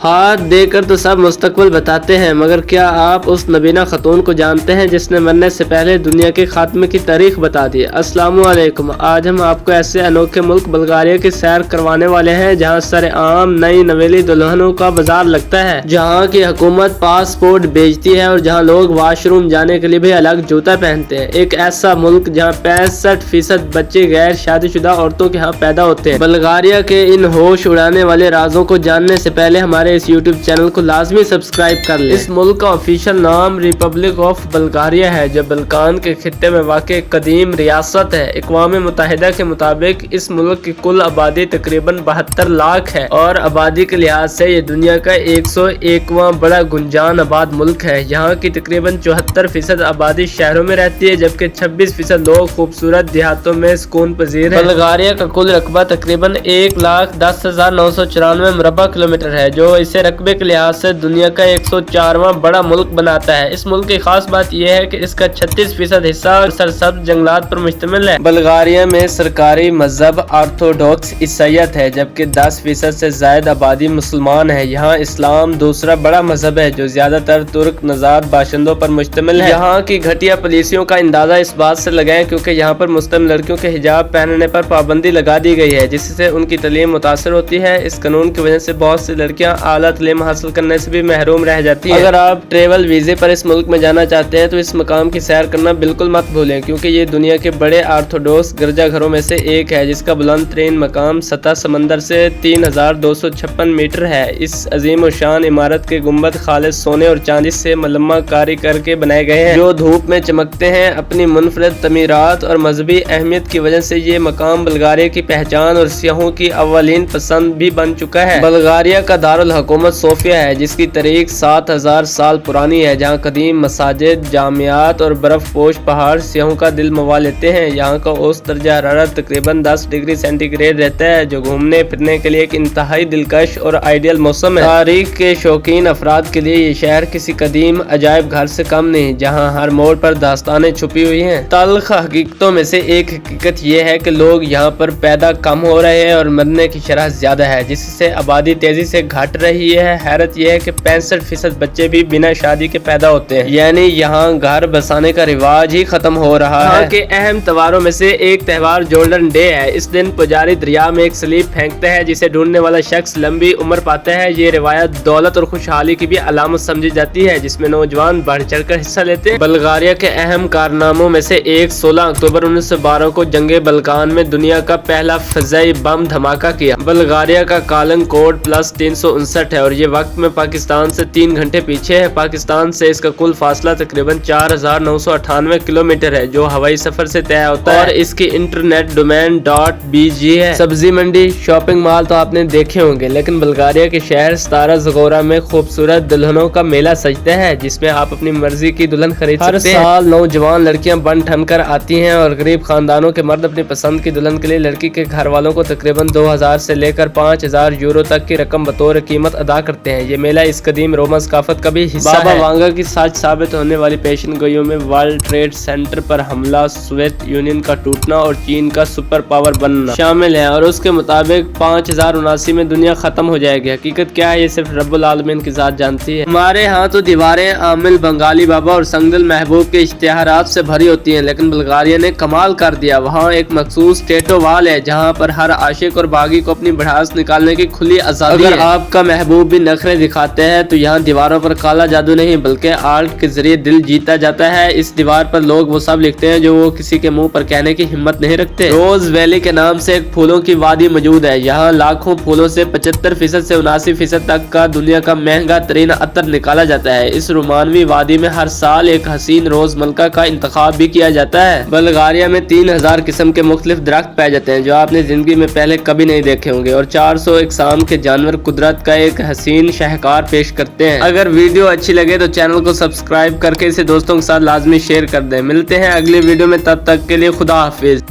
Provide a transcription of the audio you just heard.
ہاتھ دے کر تو سب مستقبل بتاتے ہیں، مگر کیا آپ اس نبینا خاتون کو جانتے ہیں جس نے مرنے سے پہلے دنیا کے خاتمے کی تاریخ بتا دی؟ السلام علیکم، آج ہم آپ کو ایسے انوکھے ملک بلغاریہ کی سیر کروانے والے ہیں جہاں سر عام نئی نویلی دلہنوں کا بازار لگتا ہے، جہاں کی حکومت پاسپورٹ بیچتی ہے اور جہاں لوگ واش روم جانے کے لیے بھی الگ جوتا پہنتے ہیں۔ ایک ایسا ملک جہاں 65% بچے غیر شادی شدہ عورتوں کے ہاں پیدا ہوتے ہیں۔ بلغاریہ کے ان ہوش اڑانے والے رازوں کو جاننے سے پہلے ہمارے اس یوٹیوب چینل کو لازمی سبسکرائب کر لیں۔ اس ملک کا آفیشیل نام ریپبلک آف بلغاریہ ہے، جو بلقان کے خطے میں واقع قدیم ریاست ہے۔ اقوام متحدہ کے مطابق اس ملک کی کل آبادی تقریباً 72 لاکھ ہے اور آبادی کے لحاظ سے یہ دنیا کا 101واں بڑا گنجان آباد ملک ہے۔ یہاں کی تقریباً 74% آبادی شہروں میں رہتی ہے، جبکہ 26% لوگ خوبصورت دیہاتوں میں سکون پذیر ہیں۔ بلغاریہ کا کل رقبہ تقریباً 1,10,994 مربع کلومیٹر ہے، جو اسے رقبے کے لحاظ سے دنیا کا 104واں بڑا ملک بناتا ہے۔ اس ملک کی خاص بات یہ ہے کہ اس کا 36% حصہ سرسبز جنگلات پر مشتمل ہے۔ بلغاریہ میں سرکاری مذہب آرتھوڈوکس عیسائیت ہے، جبکہ 10% سے زائد آبادی مسلمان ہے۔ یہاں اسلام دوسرا بڑا مذہب ہے جو زیادہ تر ترک نژاد باشندوں پر مشتمل ہے۔ یہاں کی گھٹیا پالیسیوں کا اندازہ اس بات سے لگائیں کیونکہ یہاں پر مسلم لڑکیوں کے حجاب پہننے پر پابندی لگا دی گئی ہے، جس سے ان کی تعلیم متاثر ہوتی ہے۔ اس قانون کی وجہ سے بہت سی لڑکیاں اعلیٰ تعلیم حاصل کرنے سے بھی محروم رہ جاتی ہیں۔ اگر آپ ٹریول ویزے پر اس ملک میں جانا چاہتے ہیں تو اس مقام کی سیر کرنا بالکل مت بھولیں، کیونکہ یہ دنیا کے بڑے آرتھوڈوکس گرجا گھروں میں سے ایک ہے، جس کا بلند ترین مقام سطح سمندر سے 3256 میٹر ہے۔ اس عظیم و شان عمارت کے گنبد خالص سونے اور چاندی سے ملمہ کاری کر کے بنائے گئے ہیں، جو دھوپ میں چمکتے ہیں۔ اپنی منفرد تعمیرات اور مذہبی اہمیت کی وجہ سے یہ مقام بلغاریہ کی پہچان اور سیاحوں کی اولین پسند بھی بن چکا ہے۔ بلغاریہ کا دارالحکومت صوفیہ ہے، جس کی تاریخ 7000 سال پرانی ہے، جہاں قدیم مساجد، جامعات اور برف پوش پہاڑ سیاحوں کا دل موہ لیتے ہیں۔ یہاں کا اوسط درجہ حرارت تقریباً 10 ڈگری سینٹی گریڈ رہتا ہے، جو گھومنے پھرنے کے لیے ایک انتہائی دلکش اور آئیڈیل موسم ہے۔ تاریخ کے شوقین افراد کے لیے یہ شہر کسی قدیم عجائب گھر سے کم نہیں، جہاں ہر موڑ پر داستانیں چھپی ہوئی ہیں۔ تلخ حقیقتوں میں سے ایک حقیقت یہ ہے کہ لوگ یہاں پر پیدا کم ہو رہے ہیں اور مرنے کی شرح زیادہ ہے، جس سے آبادی تیزی سے گھٹ رہی ہے۔ حیرت یہ ہے کہ 65% بچے بھی بنا شادی کے پیدا ہوتے ہیں، یعنی یہاں گھر بسانے کا رواج ہی ختم ہو رہا ہے۔ یہاں کے اہم تہواروں میں سے ایک تہوار جولڈن ڈے ہے۔ اس دن پجاری دریا میں ایک سلیب پھینکتا ہے، جسے ڈھونڈنے والا شخص لمبی عمر پاتا ہے۔ یہ روایت دولت اور خوشحالی کی بھی علامت سمجھی جاتی ہے، جس میں نوجوان بڑھ چڑھ کر حصہ لیتے ہیں۔ بلغاریہ کے اہم کارناموں میں سے ایک 16 اکتوبر 1912 کو جنگ بلقان میں دنیا کا پہلا فضائی بم دھماکہ کیا۔ بلغاریہ کا کالنگ کوڈ +359 ہے اور یہ وقت میں پاکستان سے 3 گھنٹے پیچھے ہے۔ پاکستان سے اس کا کل فاصلہ تقریباً 4998 کلومیٹر ہے، جو ہوائی سفر سے طے ہوتا ہے، اور اس کی انٹرنیٹ ڈومین .bg ہے۔ سبزی منڈی، شاپنگ مال تو آپ نے دیکھے ہوں گے، لیکن بلغاریہ کے شہر ستارا زغورا میں خوبصورت دلہنوں کا میلہ سجتا ہے، جس میں آپ اپنی مرضی کی دلہن خرید سکتے ہیں۔ ہر سال نوجوان لڑکیاں بن ٹھن کر آتی ہیں اور غریب خاندانوں کے مرد اپنی پسند کی دلہن کے لیے لڑکی کے گھر والوں کو تقریباً 2000 سے لے کر 5000 یورو تک کی رقم بطور قیمت ادا کرتے ہیں۔ یہ میلہ اس قدیم روما ثقافت کا بھی حصہ ہے۔ بابا وانگا کی سچ ثابت ہونے والی پیشن گوئیوں میں ورلڈ ٹریڈ سینٹر پر حملہ، سوویت یونین کا ٹوٹنا اور چین کا سپر پاور بننا شامل ہے، اور اس کے مطابق 5079 میں دنیا ختم ہو جائے گی۔ حقیقت کیا ہے یہ صرف رب العالمین کی ذات جانتی ہے۔ ہمارے ہاں تو دیواریں عامل بنگالی بابا اور سنگدل محبوب کے اشتہارات سے بھری ہوتی ہیں، لیکن بلغاریہ نے کمال کر دیا۔ وہاں ایک مخصوص ٹیٹو وال ہے، جہاں پر ہر عاشق اور باغی کو اپنی بڑھاس نکالنے کی کھلی آزادی ہے۔ اگر آپ کا محبوب بھی نخرے دکھاتے ہیں تو یہاں دیواروں پر کالا جادو نہیں بلکہ آرٹ کے ذریعے دل جیتا جاتا ہے۔ اس دیوار پر لوگ وہ سب لکھتے ہیں جو وہ کسی کے منہ پر کہنے کی ہمت نہیں رکھتے۔ روز ویلی کے نام سے ایک پھولوں کی وادی موجود ہے۔ یہاں لاکھوں پھولوں سے 75% سے 79% تک کا دنیا کا مہنگا ترین عطر نکالا جاتا ہے۔ اس رومانوی وادی میں ہر سال ایک حسین روز ملکہ کا انتخاب بھی کیا جاتا ہے۔ بلغاریہ میں 3000 قسم کے مختلف درخت پائے جاتے ہیں جو آپ نے زندگی میں پہلے کبھی نہیں دیکھے ہوں گے، اور 400 اقسام کے جانور قدرت کا ایک حسین شاہکار پیش کرتے ہیں۔ اگر ویڈیو اچھی لگے تو چینل کو سبسکرائب کر کے اسے دوستوں کے ساتھ لازمی شیئر کر دیں۔ ملتے ہیں اگلی ویڈیو میں، تب تک کے لیے خدا حافظ۔